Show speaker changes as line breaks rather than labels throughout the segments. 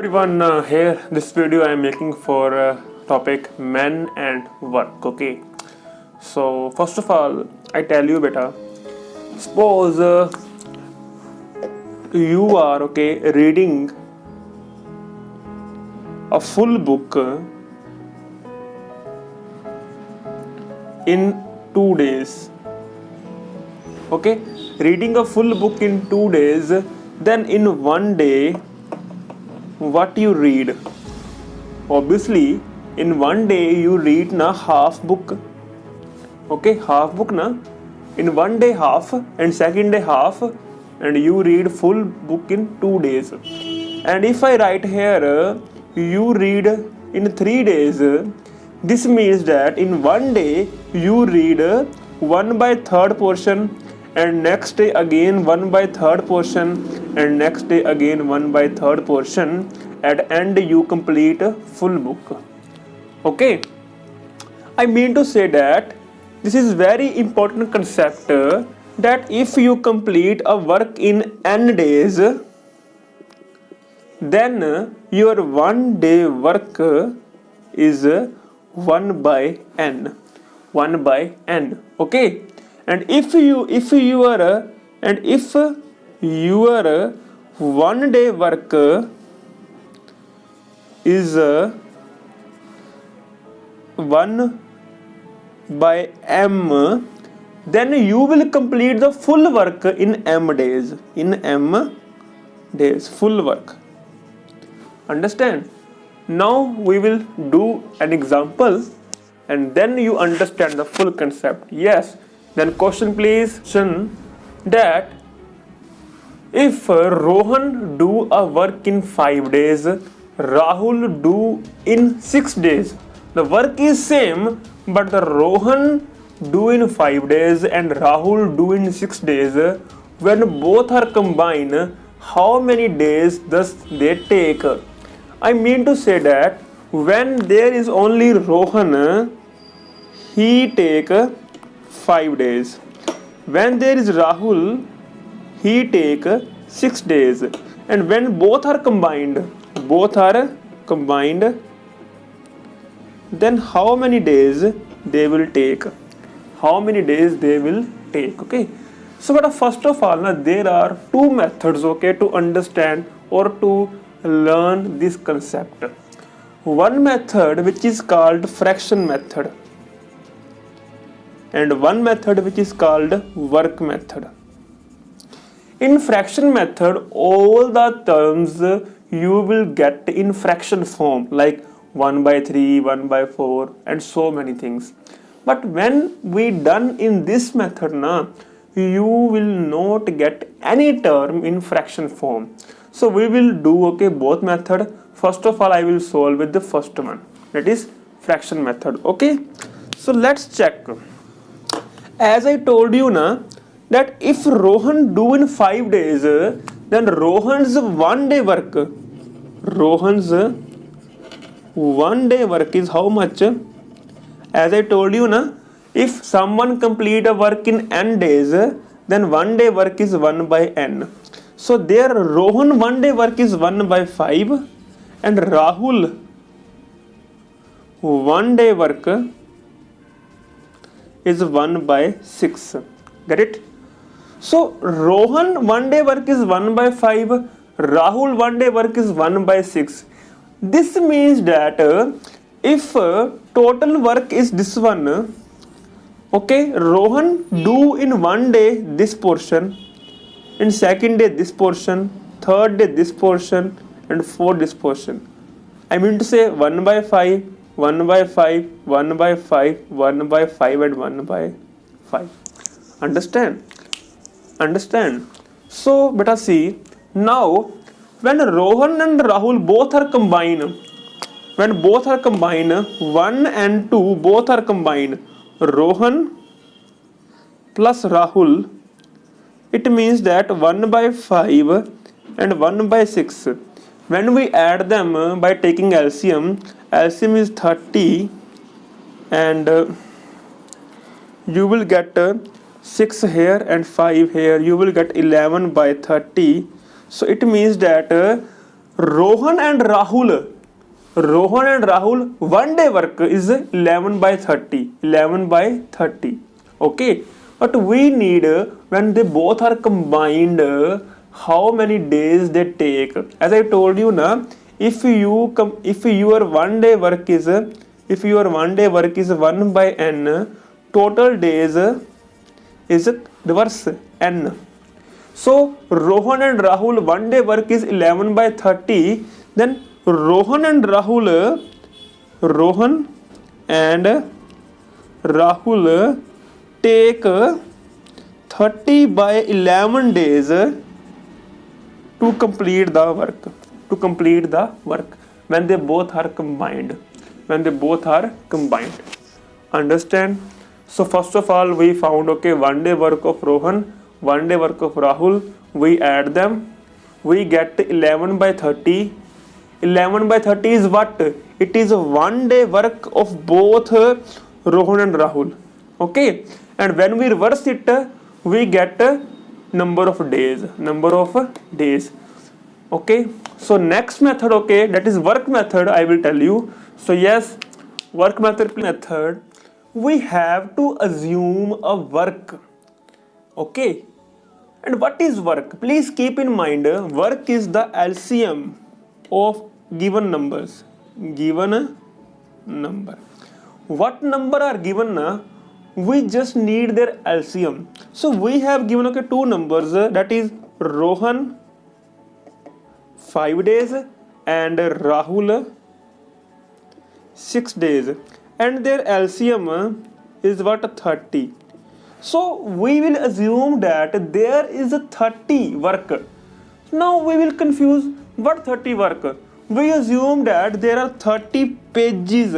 Everyone, here this video I am making for topic men and work. Okay, so first of all I tell you beta, suppose you are reading a full book in 2 days. Okay, reading a full book in 2 days, then in one day what you read? Obviously in one day you read na half book. Okay, half book na, in one day half and second day half, and you read full book in 2 days. And if I write here you read in 3 days, this means that in one day you read 1/3 portion, and next day again 1/3 portion, and next day again 1/3 portion. At end you complete a full book. Okay, I mean to say that this is very important concept, that if you complete a work in n days, then your one day work is 1/n. Okay, and if your one day work is 1/m, then you will complete the full work in m days. Full work. Understand? Now we will do an example and then you understand the full concept. Yes, then question please. That if Rohan do a work in 5 days, Rahul do in 6 days. The work is same, but the Rohan do in 5 days and Rahul do in 6 days. When both are combined, how many days does they take? I mean to say that when there is only Rohan, he take 5 days. When there is Rahul, he take 6 days. And when both are combined, then how many days they will take? Okay, so but first of all there are two methods, okay, to understand or to learn this concept. One method which is called fraction method, and one method which is called work method. In fraction method, all the terms you will get in fraction form, like 1/3, 1/4, and so many things. But when we done in this method, you will not get any term in fraction form. So we will do both method. First of all, I will solve with the first one, that is fraction method. Okay, so let's check. As I told you that if Rohan do in 5 days, then Rohan's one day work is how much? As I told you if someone complete a work in n days, then one day work is 1/n. So there Rohan one day work is 1/5 and Rahul one day work is 1/6. Get it? So Rohan one day work is 1/5, Rahul one day work is 1/6. This means that if total work is this one, okay, Rohan do in one day this portion, in second day this portion, third day this portion, and fourth this portion. I mean to say 1/5, 1/5, 1/5, 1/5, and 1/5. Understand? So beta see, now when Rohan and Rahul both are combined, 1 and 2 both are combined, Rohan plus Rahul, it means that 1/5 and 1/6. When we add them by taking LCM is 30, and you will get 6 here and 5 here, you will get 11/30. So it means that Rohan and Rahul one day work is 11 by 30. Okay, but we need when they both are combined, how many days they take. As I told you na, if your one day work is 1 by n, total days is reverse n. So Rohan and Rahul one day work is 11 by 30. Then Rohan and Rahul take 30 by 11 days to complete the work when they both are combined. Understand? So first of all, we found, okay, one day work of Rohan, one day work of Rahul. We add them, we get 11 by 30. 11 by 30 is what? It is 1 day work of both Rohan and Rahul. Okay, and when we reverse it, we get number of days. Okay, so next method, okay, that is work method, I will tell you. So yes, work method, we have to assume a work. Okay, and what is work? Please keep in mind, work is the LCM of given numbers. What number are given? We just need their LCM. So we have given, okay, two numbers, that is Rohan 5 days and Rahul 6 days, and their LCM is what? 30. So we will assume that there is a 30 work. Now we will confuse what 30 work. We assume that there are 30 pages.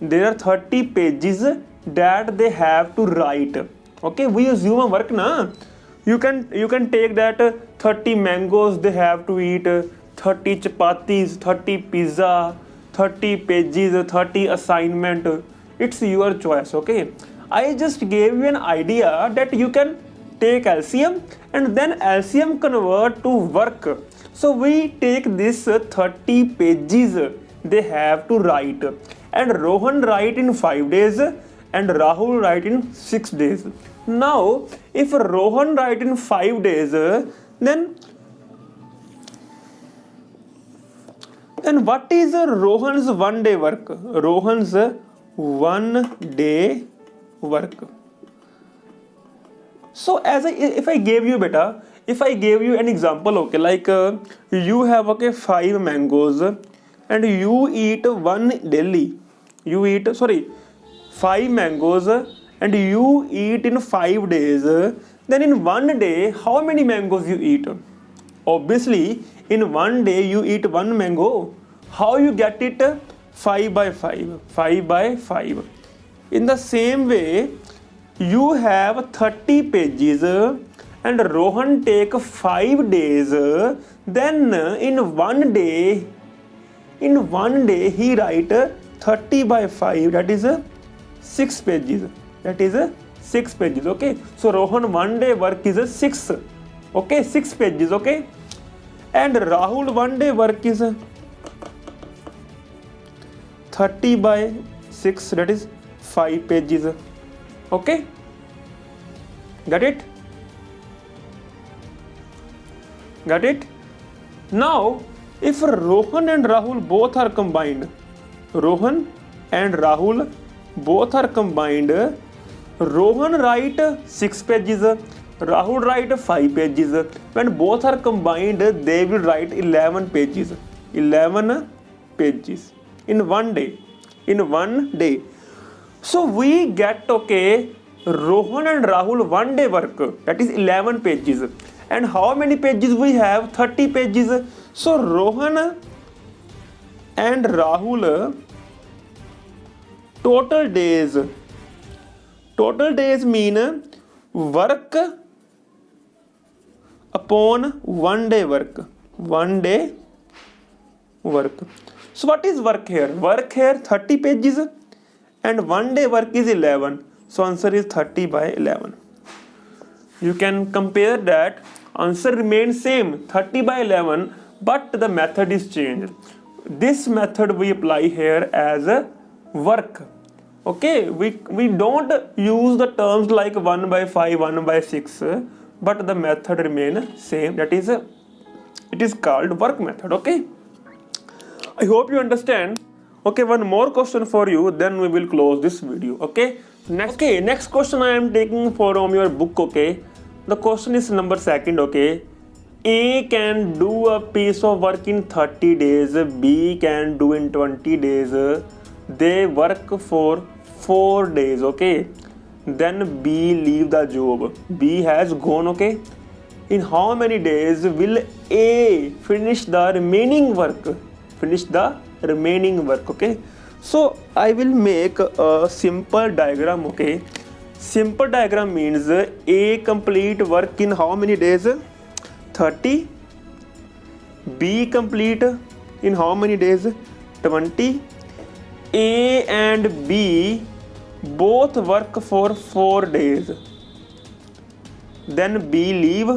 There are 30 pages that they have to write. Okay, we assume a work na. You can take that 30 mangoes they have to eat, 30 chapatis, 30 pizza, 30 pages, 30 assignment. It's your choice. Okay, I just gave you an idea that you can take LCM and then LCM convert to work. So we take this 30 pages they have to write, and Rohan write in 5 days and Rahul write in 6 days. Now if Rohan write in 5 days, then what is Rohan's 1 day work? Rohan's 1 day work. So if I gave you an example, okay, like you have, okay, 5 mangoes and you eat one daily. 5 mangoes and you eat in 5 days. Then in 1 day, how many mangoes you eat? Obviously, in 1 day you eat 1 mango. How you get it? 5 by 5. In the same way, you have 30 pages and Rohan take 5 days. Then in 1 day he write 30 by 5, that is 6 pages. Okay, so Rohan 1 day work is 6. Okay, 6 pages. Okay, and Rahul 1 day work is 30 by 6, that is 5 pages. Okay, got it? Now if Rohan and Rahul both are combined, Rohan write 6 pages, Rahul write 5 pages. When both are combined, they will write 11 pages in 1 day. So we get, okay, Rohan and Rahul 1 day work, that is 11 pages. And how many pages we have? 30 pages. So Rohan and Rahul total days mean work upon 1 day work. So what is work here? Work here 30 pages and 1 day work is 11. So answer is 30 by 11. You can compare that. Answer remains same, 30 by 11, but the method is changed. This method we apply here as a work. Okay, we don't use the terms like 1 by 5, 1 by 6, but the method remain same. That is it is called work method. Okay, I hope you understand. Okay, one more question for you, then we will close this video. Okay, next question I am taking from your book. Okay, the question is number 2. Okay, A can do a piece of work in 30 days, B can do in 20 days. They work for 4 days. Okay, then B leave the job. B has gone. Okay, in how many days will A finish the remaining work? Okay, so I will make a simple diagram. Okay, simple diagram means A complete work in how many days? 30. B complete in how many days? 20. A and B both work for 4 days. Then B leave.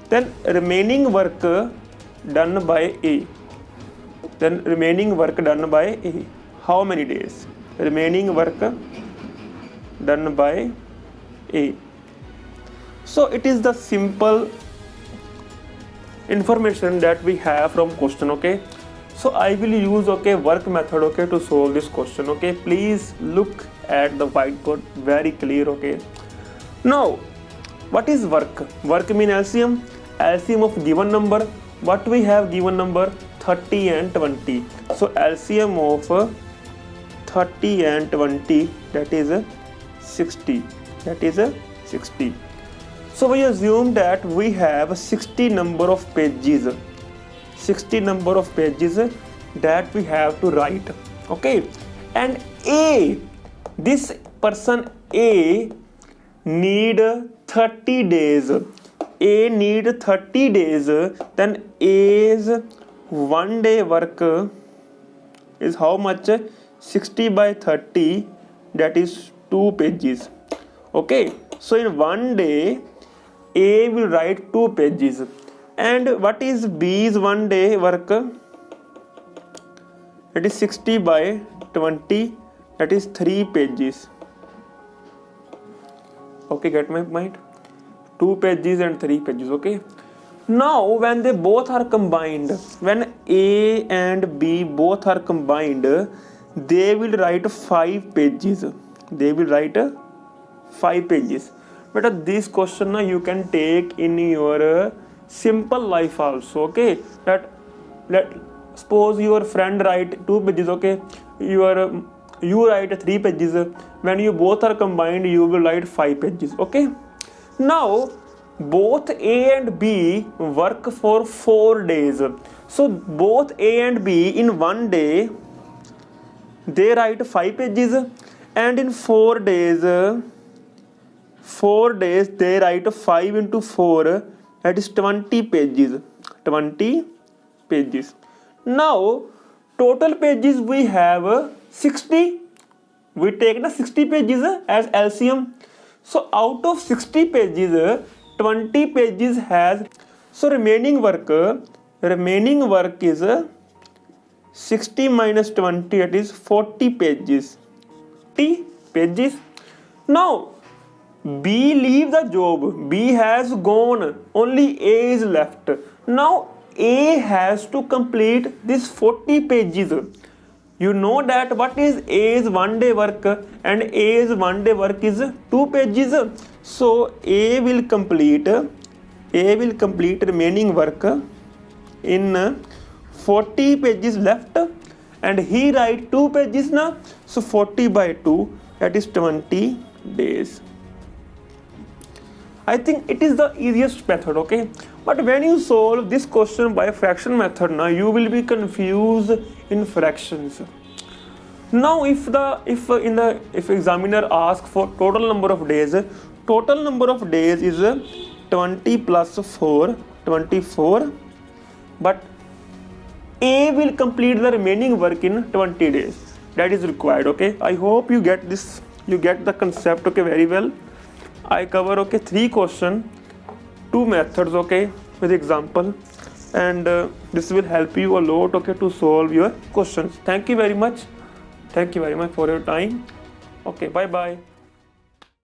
Then remaining work done by A. How many days? Remaining work done by A. So it is the simple information that we have from question. Okay, so I will use work method to solve this question. Okay, please look at the whiteboard, very clear. Okay, now what is work? Work mean LCM of given number. What we have given number? 30 and 20. So LCM of 30 and 20, that is 60. So we assume that we have 60 number of pages that we have to write. Okay, and this person A need 30 days. Then A's 1 day work is how much? 60 by 30, that is 2 pages. Okay, so in 1 day A will write 2 pages. And what is B's 1 day work? It is 60 by 20, that is 3 pages. Okay, get my point? 2 pages and 3 pages. Okay, now when they both are combined, when A and B both are combined, they will write 5 pages. But this question you can take in your simple life also. Okay, let suppose your friend write 2 pages. Okay, you write 3 pages. When you both are combined, you will write 5 pages. Okay, now both A and B work for 4 days. So both A and B in 1 day they write 5 pages, and in 4 days they write 5 into 4, that is 20 pages. Now total pages we have 60. We take the 60 pages as LCM. So out of 60 pages, 20 pages has, so remaining work is 60 minus 20, that is 40 pages. Now B leave the job. B has gone. Only A is left. Now A has to complete this 40 pages. You know that what is A's 1 day work, and A's 1 day work is 2 pages. So A will complete remaining work in 40 pages left, and he write 2 pages now. So 40 by 2, that is 20 days. I think it is the easiest method. Okay, but when you solve this question by fraction method, now you will be confused in fractions. Now if examiner asks for total number of days is 20 plus 4, 24, but A will complete the remaining work in 20 days. That is required. Okay, I hope you get this, you get the concept. Okay, very well. I cover 3 questions two methods, okay, with example, and this will help you a lot, okay, to solve your questions. Thank you very much for your time. Okay, bye bye.